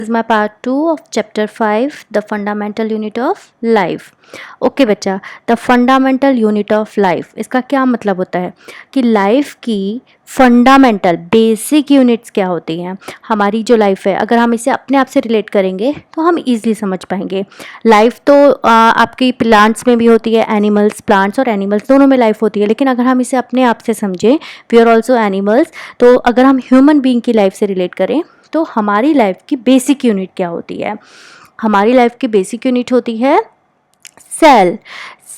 is my part 2 of chapter 5, the fundamental unit of life. Okay बच्चा, the fundamental unit of life, इसका क्या मतलब होता है कि लाइफ की फंडामेंटल बेसिक यूनिट्स क्या होती हैं। हमारी जो लाइफ है, अगर हम इसे अपने आप से रिलेट करेंगे तो हम इजीली समझ पाएंगे। लाइफ तो आपकी प्लांट्स में भी होती है, एनिमल्स, प्लांट्स और एनिमल्स दोनों में लाइफ होती है, लेकिन अगर हम इसे अपने आप से समझें, वी आर ऑल्सो एनिमल्स, तो अगर हम ह्यूमन बीइंग की लाइफ से रिलेट करें तो हमारी लाइफ की बेसिक यूनिट क्या होती है। हमारी लाइफ की बेसिक यूनिट होती है सेल।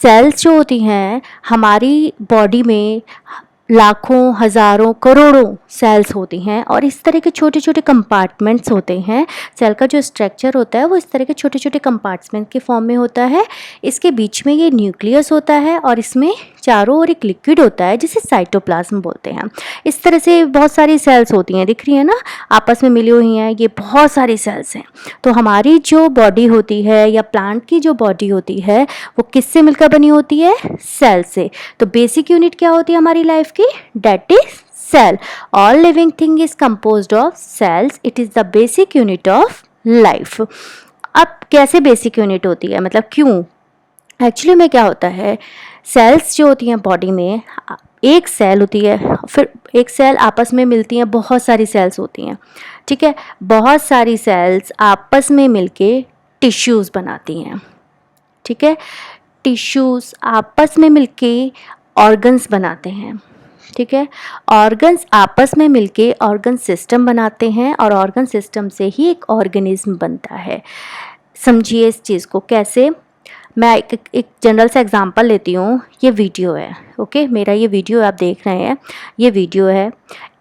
सेल्स जो होती हैं हमारी बॉडी में, लाखों, हज़ारों, करोड़ों सेल्स होती हैं और इस तरह के छोटे छोटे कंपार्टमेंट्स होते हैं। सेल का जो स्ट्रक्चर होता है वो इस तरह के छोटे छोटे कंपार्टमेंट के फॉर्म में होता है। इसके बीच में ये न्यूक्लियस होता है और इसमें चारों ओर एक लिक्विड होता है जिसे साइटोप्लाज्म बोलते हैं। इस तरह से बहुत सारी सेल्स होती हैं, दिख रही है ना, आपस में मिली हुई हैं, ये बहुत सारी सेल्स हैं। तो हमारी जो बॉडी होती है या प्लांट की जो बॉडी होती है वो किससे मिलकर बनी होती है? सेल से। तो बेसिक यूनिट क्या होती है हमारी लाइफ की? That is cell. All living thing is composed of cells, it is the basic unit of life. अब कैसे बेसिक यूनिट होती है, मतलब क्यों? एक्चुअली में क्या होता है, सेल्स जो होती हैं बॉडी में, एक सेल होती है, फिर एक सेल आपस में मिलती हैं, बहुत सारी सेल्स होती हैं, ठीक है। बहुत सारी सेल्स आपस में मिलके टिश्यूज़ बनाती हैं, ठीक है। टिश्यूज़ आपस में मिलके ऑर्गन्स बनाते हैं, ठीक है। ऑर्गन्स आपस में मिलके ऑर्गन सिस्टम बनाते हैं और ऑर्गन सिस्टम से ही एक ऑर्गेनिज्म बनता है। समझिए इस चीज़ को कैसे। मैं एक जनरल सा एग्जांपल लेती हूँ। ये वीडियो है, ओके, मेरा ये वीडियो आप देख रहे हैं, ये वीडियो है।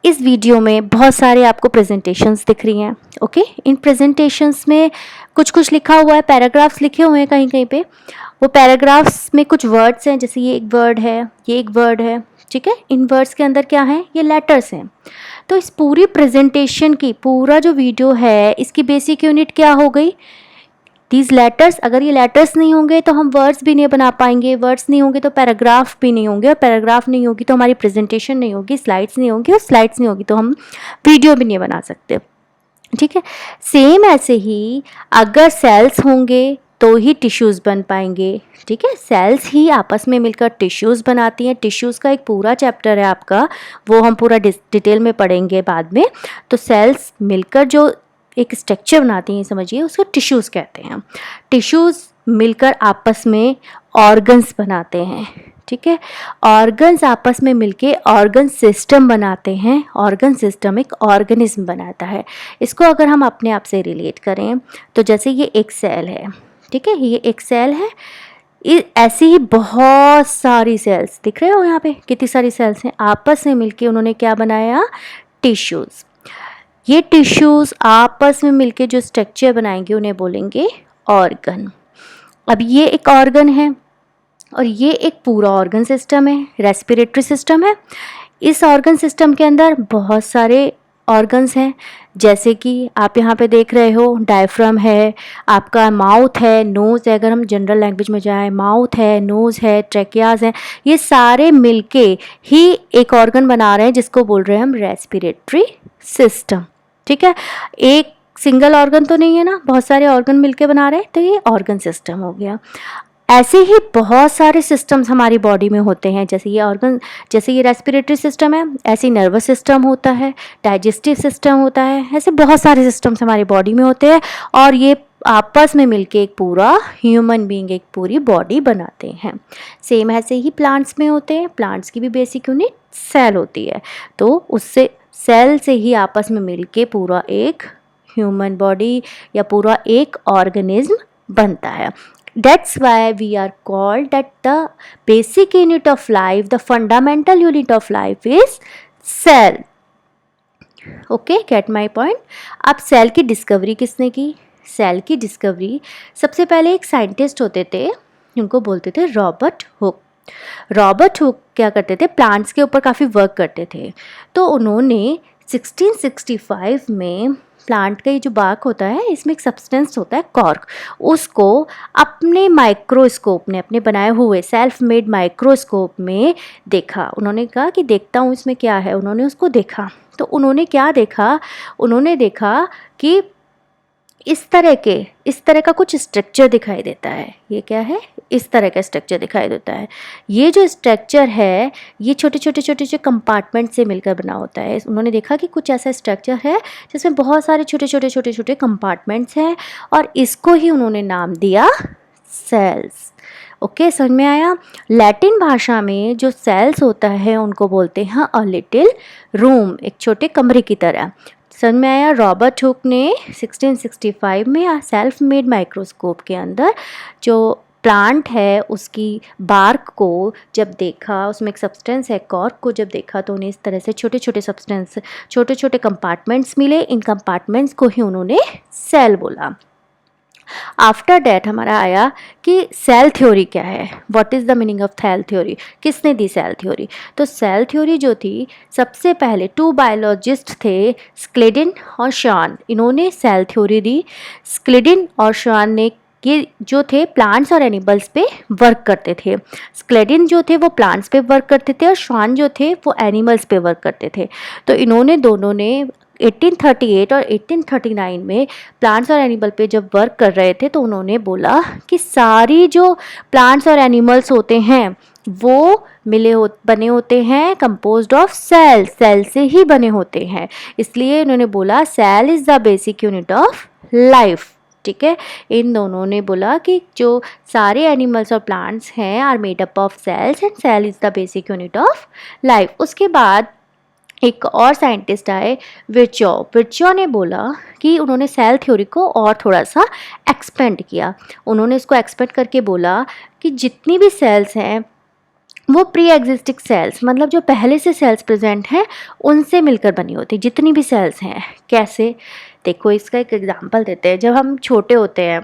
इस वीडियो में बहुत सारे आपको प्रेजेंटेशंस दिख रही हैं, ओके। इन प्रेजेंटेशंस में कुछ कुछ लिखा हुआ है, पैराग्राफ्स लिखे हुए हैं कहीं कहीं पे। वो पैराग्राफ्स में कुछ वर्ड्स हैं, जैसे ये एक वर्ड है, ये एक वर्ड है, ठीक है। इन वर्ड्स के अंदर क्या है? ये लेटर्स हैं। तो इस पूरी प्रेजेंटेशन की, पूरा जो वीडियो है, इसकी बेसिक यूनिट क्या हो गई? These letters. अगर ये लेटर्स नहीं होंगे तो हम वर्ड्स भी नहीं बना पाएंगे, वर्ड्स नहीं होंगे तो पैराग्राफ भी नहीं होंगे, और पैराग्राफ नहीं होगी तो हमारी प्रेजेंटेशन नहीं होगी, स्लाइड्स नहीं होंगी, और स्लाइड्स नहीं होगी तो हम वीडियो भी नहीं बना सकते, ठीक है। सेम ऐसे ही अगर सेल्स होंगे तो ही टिश्यूज़ बन पाएंगे, ठीक है। सेल्स ही आपस में मिलकर टिश्यूज़ बनाती हैं। टिश्यूज़ का एक पूरा चैप्टर है आपका, वो हम पूरा डिटेल में पढ़ेंगे बाद में। तो सेल्स मिलकर जो एक स्ट्रक्चर बनाती हैं, समझिए, उसको टिश्यूज़ कहते हैं। टिश्यूज़ मिलकर आपस में ऑर्गन्स बनाते हैं, ठीक है। ऑर्गन्स आपस में मिलके ऑर्गन सिस्टम बनाते हैं। ऑर्गन सिस्टम एक ऑर्गेनिज्म बनाता है। इसको अगर हम अपने आप से रिलेट करें तो जैसे ये एक सेल है, ठीक है, ये एक सेल है। ऐसी ही बहुत सारी सेल्स दिख रहे हो यहाँ पे, कितनी सारी सेल्स हैं, आपस में मिलके उन्होंने क्या बनाया? टिश्यूज़। ये टिश्यूज़ आपस में मिलके जो स्ट्रक्चर बनाएंगे उन्हें बोलेंगे ऑर्गन। अब ये एक ऑर्गन है और ये एक पूरा ऑर्गन सिस्टम है, रेस्पिरेटरी सिस्टम है। इस ऑर्गन सिस्टम के अंदर बहुत सारे ऑर्गन्स हैं, जैसे कि आप यहाँ पे देख रहे हो, डायफ्राम है, आपका माउथ है, नोज़ है, अगर हम जनरल लैंग्वेज में जाएं, माउथ है, नोज़ है, ट्रैकियाज हैं, ये सारे मिलके ही एक ऑर्गन बना रहे हैं जिसको बोल रहे हैं हम रेस्पिरेटरी सिस्टम, ठीक है। एक सिंगल ऑर्गन तो नहीं है ना, बहुत सारे ऑर्गन मिलके बना रहे हैं, तो ये ऑर्गन सिस्टम हो गया। ऐसे ही बहुत सारे सिस्टम्स हमारी बॉडी में होते हैं, जैसे ये ऑर्गन, जैसे ये रेस्पिरेटरी सिस्टम है, ऐसे ही नर्वस सिस्टम होता है, डाइजेस्टिव सिस्टम होता है, ऐसे बहुत सारे सिस्टम्स हमारी बॉडी में होते हैं और ये आपस में मिलके एक पूरा ह्यूमन बीइंग, एक पूरी बॉडी बनाते हैं। सेम ऐसे ही प्लांट्स में होते हैं। प्लांट्स की भी बेसिक यूनिट सेल होती है, तो उससे सेल से ही आपस में मिलके पूरा एक ह्यूमन बॉडी या पूरा एक ऑर्गेनिज्म बनता है। That's why we are called that the basic unit of life, the fundamental unit of life is cell. Okay, get my point? अब सेल की डिस्कवरी किसने की? सेल की डिस्कवरी सबसे पहले एक साइंटिस्ट होते थे, उनको बोलते थे रॉबर्ट हुक। रॉबर्ट हुक क्या करते थे? प्लांट्स के ऊपर काफ़ी वर्क करते थे। तो उन्होंने 1665 में प्लांट का ये जो बाक होता है, इसमें एक सब्सटेंस होता है कॉर्क, उसको अपने माइक्रोस्कोप ने, अपने बनाए हुए सेल्फ मेड माइक्रोस्कोप में देखा। उन्होंने कहा कि देखता हूँ इसमें क्या है। उन्होंने उसको देखा तो उन्होंने क्या देखा? उन्होंने देखा कि इस तरह का कुछ स्ट्रक्चर दिखाई देता है। ये क्या है? इस तरह का स्ट्रक्चर दिखाई देता है। ये जो स्ट्रक्चर है ये छोटे छोटे कंपार्टमेंट से मिलकर बना होता है। उन्होंने देखा कि कुछ ऐसा स्ट्रक्चर है जिसमें बहुत सारे छोटे छोटे कंपार्टमेंट्स हैं और इसको ही उन्होंने नाम दिया सेल्स। ओके, समझ में आया? लैटिन भाषा में जो सेल्स होता है उनको बोलते हैं अ लिटिल रूम, एक छोटे कमरे की तरह। समझ में आया? रॉबर्ट हुक ने 1665 में सेल्फ मेड माइक्रोस्कोप के अंदर जो प्लांट है उसकी बार्क को जब देखा, उसमें एक सब्सटेंस है कॉर्क को जब देखा तो उन्हें इस तरह से छोटे छोटे कंपार्टमेंट्स मिले। इन कंपार्टमेंट्स को ही उन्होंने सेल बोला। आफ्टर डैट हमारा आया कि सेल थ्योरी क्या है, what is the meaning of cell theory, किसने दी सेल थ्योरी? तो सेल थ्योरी जो थी, सबसे पहले 2 बायोलॉजिस्ट थे, स्क्लेडिन और शॉन, इन्होंने सेल थ्योरी दी। स्क्लेडिन और शॉन ने ये जो थे प्लांट्स और एनिमल्स पे वर्क करते थे। स्क्लेडिन जो थे वो प्लांट्स पे वर्क करते थे और शॉन जो थे वो एनिमल्स पे वर्क करते थे। तो इन्होंने दोनों ने 1838 और 1839 में प्लांट्स और एनिमल पे जब वर्क कर रहे थे तो उन्होंने बोला कि सारी जो प्लांट्स और एनिमल्स होते हैं वो बने होते हैं कंपोज्ड ऑफ सेल, सेल से ही बने होते हैं। इसलिए उन्होंने बोला cell is the basic unit of life. ठीक है, इन दोनों ने बोला कि जो सारे एनिमल्स और प्लांट्स हैं are made up of cells and cell is the basic unit of life. उसके बाद एक और साइंटिस्ट आए, विर्चो ने बोला कि उन्होंने सेल थ्योरी को और थोड़ा सा एक्सपेंड किया। उन्होंने इसको एक्सपेंड करके बोला कि जितनी भी सेल्स हैं वो प्री एग्जिस्टिंग सेल्स, मतलब जो पहले से सेल्स प्रेजेंट हैं उनसे मिलकर बनी होती, जितनी भी सेल्स हैं। कैसे? देखो, इसका एक एग्जांपल देते हैं। जब हम छोटे होते हैं,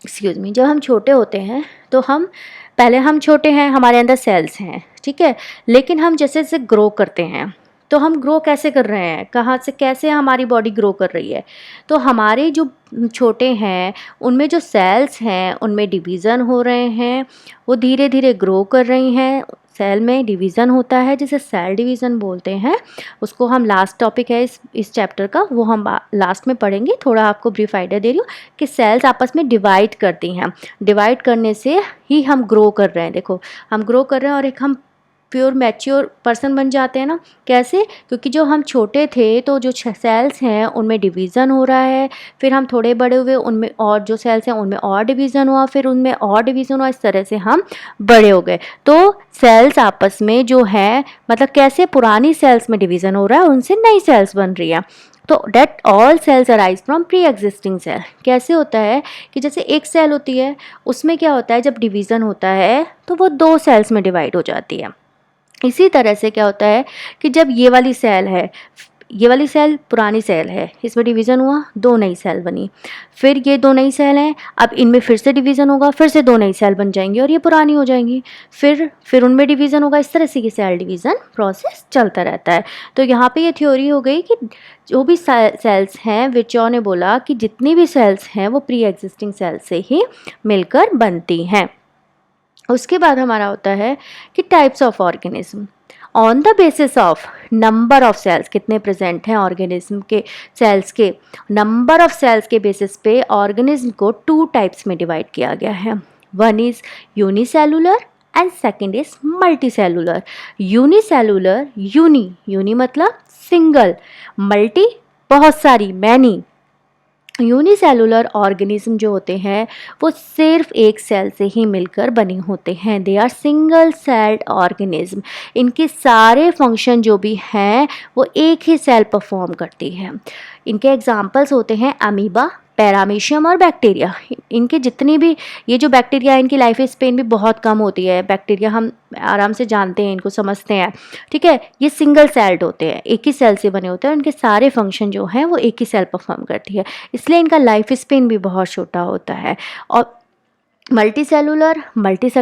जब हम छोटे होते हैं तो हम छोटे हैं, हमारे अंदर सेल्स हैं, ठीक है। लेकिन हम जैसे जैसे ग्रो करते हैं तो हम ग्रो कैसे कर रहे हैं, कहाँ से कैसे हमारी बॉडी ग्रो कर रही है? तो हमारे जो छोटे हैं उनमें जो सेल्स हैं उनमें डिवीज़न हो रहे हैं, वो धीरे धीरे ग्रो कर रही हैं। सेल में डिवीज़न होता है जिसे सेल डिवीज़न बोलते हैं। उसको हम लास्ट टॉपिक है इस चैप्टर का, वो हम लास्ट में पढ़ेंगे। थोड़ा आपको ब्रीफ आइडिया दे रही हूँ कि सेल्स आपस में डिवाइड करती हैं, डिवाइड करने से ही हम ग्रो कर रहे हैं। देखो, हम ग्रो कर रहे हैं और एक हम प्योर मैच्योर पर्सन बन जाते हैं ना। कैसे? क्योंकि जो हम छोटे थे तो जो सेल्स हैं उनमें डिवीज़न हो रहा है, फिर हम थोड़े बड़े हुए उनमें और जो सेल्स हैं उनमें और डिवीज़न हुआ, फिर उनमें और डिवीज़न हुआ, इस तरह से हम बड़े हो गए। तो सेल्स आपस में जो है, मतलब कैसे पुरानी सेल्स में डिवीज़न हो रहा है, उनसे नई सेल्स बन रही है। तो that all cells arise from pre existing cell. कैसे होता है कि जैसे एक सेल होती है, उसमें क्या होता है, जब डिवीज़न होता है तो वो 2 सेल्स में डिवाइड हो जाती है। इसी तरह से क्या होता है कि जब ये वाली सेल है, ये वाली सेल पुरानी सेल है, इसमें डिवीज़न हुआ, 2 नई सेल बनी। फिर ये 2 नई सेल हैं, अब इनमें फिर से डिवीज़न होगा, फिर से 2 नई सेल बन जाएंगी और ये पुरानी हो जाएंगी। फिर उनमें डिवीज़न होगा, इस तरह से ये सेल डिवीज़न प्रोसेस चलता रहता है। तो यहाँ पे ये थ्योरी हो गई कि जो भी सेल्स हैं, विर्चो ने बोला कि जितनी भी सेल्स हैं वो प्री एग्जिस्टिंग सेल से ही मिलकर बनती हैं। उसके बाद हमारा होता है कि types of organism on the basis of number of cells, कितने प्रेजेंट हैं ऑर्गेनिज्म के, सेल्स के नंबर ऑफ सेल्स के बेसिस पे ऑर्गेनिज्म को 2 टाइप्स में डिवाइड किया गया है। One is unicellular and second is multicellular. Unicellular, uni मतलब सिंगल, मल्टी बहुत सारी, मैनी। यूनिसेलुलर ऑर्गेनिज्म जो होते हैं वो सिर्फ एक सेल से ही मिलकर बने होते हैं। They are single celled organism. इनके सारे फंक्शन जो भी हैं वो एक ही सेल परफॉर्म करती है। इनके एग्जाम्पल्स होते हैं अमीबा, पैरामीशियम और बैक्टीरिया। इनके जितनी भी ये जो बैक्टीरिया है, इनकी लाइफ स्पेन भी बहुत कम होती है। बैक्टीरिया हम आराम से जानते हैं, इनको समझते हैं, ठीक है। ये सिंगल सेल्ड होते हैं, एक ही सेल से बने होते हैं, इनके सारे फंक्शन जो हैं वो एक ही सेल परफॉर्म करती है, इसलिए इनका लाइफ स्पेन भी बहुत छोटा होता है। और मल्टीसेलुलर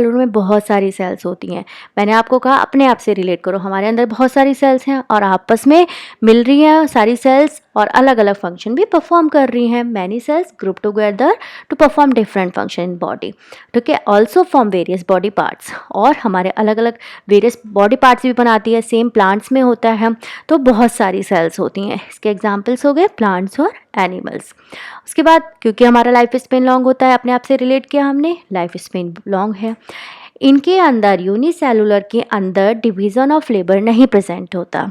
में बहुत सारी सेल्स होती हैं। मैंने आपको कहा अपने आप से रिलेट करो, हमारे अंदर बहुत सारी सेल्स हैं और आपस में मिल रही हैं सारी सेल्स और अलग अलग फंक्शन भी परफॉर्म कर रही हैं। Many cells group together to perform different function in body, ठीक है, also form various body parts, और हमारे अलग अलग वेरियस बॉडी पार्ट्स भी बनाती है। सेम प्लांट्स में होता है तो बहुत सारी सेल्स होती हैं। इसके एग्जाम्पल्स हो गए प्लांट्स और एनिमल्स। उसके बाद क्योंकि हमारा लाइफ स्पेन लॉन्ग होता है, अपने आप से रिलेट किया हमने, लाइफ स्पेन लॉन्ग है। इनके अंदर यूनिसेलुलर के अंदर डिवीज़न ऑफ लेबर नहीं प्रेजेंट होता,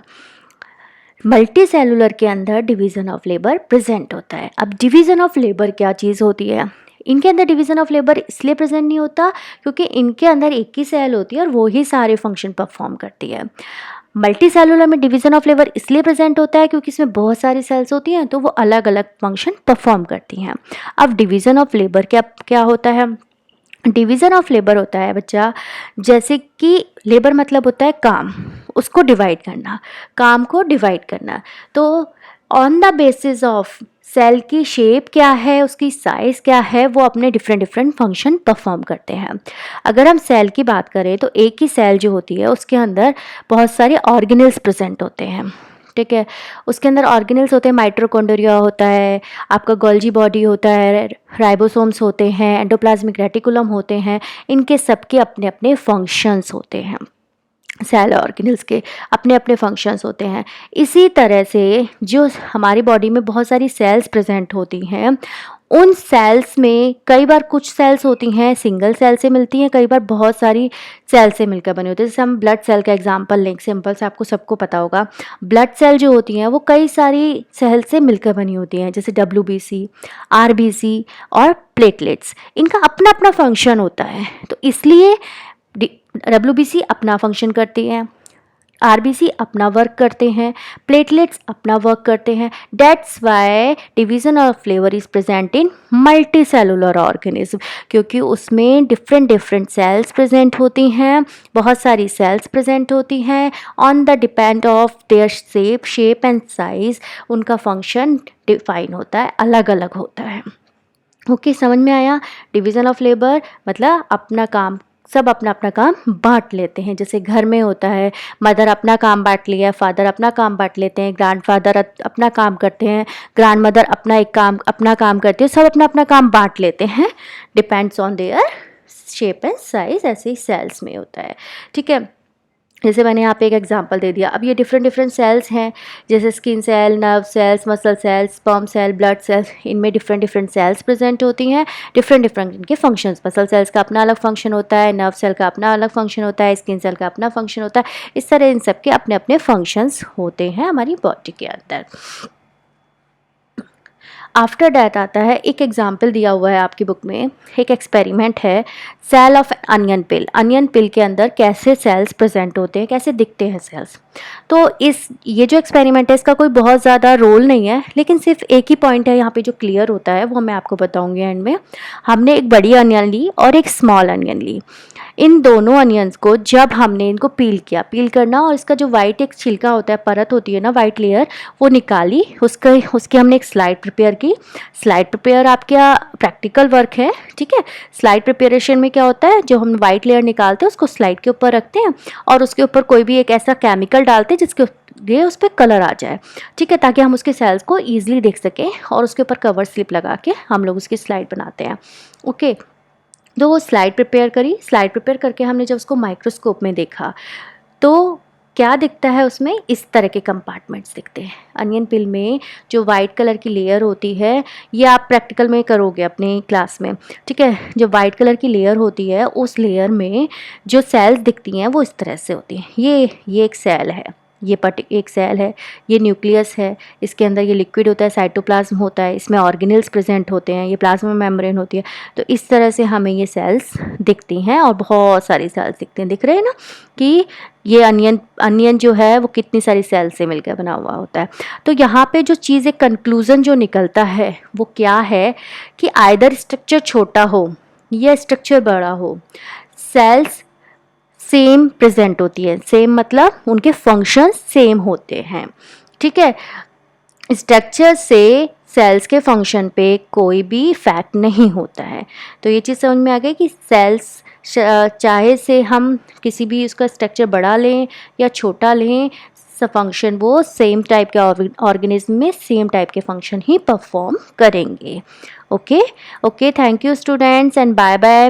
मल्टी सेलुलर के अंदर डिवीज़न ऑफ लेबर प्रेजेंट होता है। अब डिवीज़न ऑफ लेबर क्या चीज़ होती है? इनके अंदर डिवीज़न ऑफ लेबर इसलिए प्रेजेंट नहीं होता क्योंकि इनके अंदर एक ही सेल होती है और वो ही सारे फंक्शन परफॉर्म करती है। मल्टी सेलुलर में डिवीज़न ऑफ लेबर इसलिए प्रेजेंट होता है क्योंकि इसमें बहुत सारी सेल्स होती हैं तो वो अलग अलग फंक्शन परफॉर्म करती हैं। अब डिवीज़न ऑफ लेबर क्या होता है? डिवीज़न ऑफ लेबर होता है बच्चा, जैसे कि लेबर मतलब होता है काम, उसको डिवाइड करना, काम को डिवाइड करना। तो on the basis of cell की शेप क्या है, उसकी साइज़ क्या है, वो अपने डिफरेंट डिफरेंट फंक्शन परफॉर्म करते हैं। अगर हम सेल की बात करें तो एक ही सेल जो होती है उसके अंदर बहुत सारे ऑर्गेनेल्स प्रेजेंट होते हैं, ठीक है। उसके अंदर ऑर्गेनेल्स होते हैं, माइटोकॉन्ड्रिया होता है, आपका गोल्जी बॉडी होता है, राइबोसोम्स होते हैं, एंडोप्लाज्मिक रेटिकुलम होते हैं। इनके सबके अपने अपने फंक्शंस होते हैं, सेल ऑर्गेनल्स के अपने अपने फंक्शंस होते हैं। इसी तरह से जो हमारी बॉडी में बहुत सारी सेल्स प्रेजेंट होती हैं, उन सेल्स में कई बार कुछ सेल्स होती हैं सिंगल सेल से मिलती हैं, कई बार बहुत सारी सेल से मिलकर बनी होती है। जैसे हम ब्लड सेल का एग्जांपल लें, सिंपल से आपको सबको पता होगा, ब्लड सेल जो होती हैं वो कई सारी सेल से मिलकर बनी होती हैं, जैसे WBC, RBC और प्लेटलेट्स। इनका अपना अपना फंक्शन होता है, तो इसलिए WBC अपना फंक्शन करती हैं, RBC अपना वर्क करते हैं, प्लेटलेट्स अपना वर्क करते हैं। That's why division of flavour is present in multi cellular organism, क्योंकि उसमें डिफरेंट डिफरेंट सेल्स प्रेजेंट होती हैं, बहुत सारी सेल्स प्रेजेंट होती हैं। On the depend of their shape and size उनका फंक्शन डिफाइन होता है, अलग अलग होता है। ओके, समझ में आया? डिवीज़न ऑफ लेबर मतलब अपना काम, सब अपना अपना काम बांट लेते हैं। जैसे घर में होता है, मदर अपना काम बांट लिया, फादर अपना काम बांट लेते हैं, ग्रैंडफादर अपना काम करते हैं, ग्रैंड मदर अपना काम करती है, सब अपना अपना काम बांट लेते हैं, depends on their shape and size. ऐसे ही सेल्स में होता है, ठीक है। जैसे मैंने यहाँ पे एक एग्जांपल दे दिया। अब ये डिफरेंट डिफरेंट सेल्स हैं, जैसे skin cell, nerve cells, muscle cells, sperm cell, blood cells, इनमें डिफरेंट डिफरेंट सेल्स प्रेजेंट होती हैं, डिफरेंट डिफरेंट इनके फंक्शंस। मसल सेल्स का अपना अलग फंक्शन होता है, नर्व सेल का अपना अलग फंक्शन होता है, स्किन सेल का अपना फंक्शन होता है। इस तरह इन सब के अपने अपने फंक्शंस होते हैं हमारी बॉडी के अंदर। आफ्टर डैट आता है, एक एग्जाम्पल दिया हुआ है आपकी बुक में, एक एक्सपेरिमेंट है, cell of onion peel. Onion peel के अंदर कैसे सेल्स प्रेजेंट होते हैं, कैसे दिखते हैं सेल्स। तो ये जो एक्सपेरिमेंट है इसका कोई बहुत ज़्यादा रोल नहीं है, लेकिन सिर्फ एक ही पॉइंट है यहाँ पे जो क्लियर होता है, वो मैं आपको बताऊँगी एंड में। हमने एक बड़ी अनियन ली और एक स्मॉल अनियन ली। इन दोनों अनियंस को जब हमने इनको पील किया, पील करना, और इसका जो वाइट एक छिलका होता है, परत होती है ना, वाइट लेयर, वो निकाली, उसकी हमने एक स्लाइड प्रिपेयर की। स्लाइड प्रिपेयर आपका प्रैक्टिकल वर्क है, ठीक है। स्लाइड प्रिपरेशन में क्या होता है, जो हम वाइट लेयर निकालते हैं उसको स्लाइड के ऊपर रखते हैं और उसके ऊपर कोई भी एक ऐसा केमिकल डालते हैं जिसके लिए उस पर कलर आ जाए, ठीक है, ताकि हम उसके सेल्स को ईजिली देख सकें, और उसके ऊपर कवर स्लिप लगा के हम लोग उसकी स्लाइड बनाते हैं। ओके, तो वो स्लाइड प्रिपेयर करी। स्लाइड प्रिपेयर करके हमने जब उसको माइक्रोस्कोप में देखा तो क्या दिखता है, उसमें इस तरह के कंपार्टमेंट्स दिखते हैं। अनियन पिल में जो वाइट कलर की लेयर होती है, ये आप प्रैक्टिकल में करोगे अपने क्लास में, ठीक है। जो वाइट कलर की लेयर होती है, उस लेयर में जो सेल्स दिखती हैं वो इस तरह से होती हैं। ये एक सेल है, ये एक सेल है, ये न्यूक्लियस है, इसके अंदर ये लिक्विड होता है, साइटोप्लाज्म होता है, इसमें ऑर्गेनेल्स प्रेजेंट होते हैं, ये प्लाज्मा मेम्ब्रेन होती है। तो इस तरह से हमें ये सेल्स दिखती हैं, और बहुत सारी सेल्स दिखते हैं। दिख रहे हैं ना कि ये अनियन जो है वो कितनी सारी सेल से मिलकर बना हुआ होता है। तो यहाँ पे जो चीज़, एक कंक्लूजन जो निकलता है वो क्या है कि आइदर स्ट्रक्चर छोटा हो या स्ट्रक्चर बड़ा हो, सेल्स सेम प्रेजेंट होती है। सेम मतलब उनके फंक्शंस सेम होते हैं, ठीक है। स्ट्रक्चर से सेल्स के फंक्शन पे कोई भी इफेक्ट नहीं होता है। तो ये चीज़ समझ में आ गई कि सेल्स चाहे से हम किसी भी उसका स्ट्रक्चर बड़ा लें या छोटा लें, फंक्शन वो सेम टाइप के ऑर्गेनिज्म में सेम टाइप के फंक्शन ही परफॉर्म करेंगे। Okay okay, thank you students and bye bye.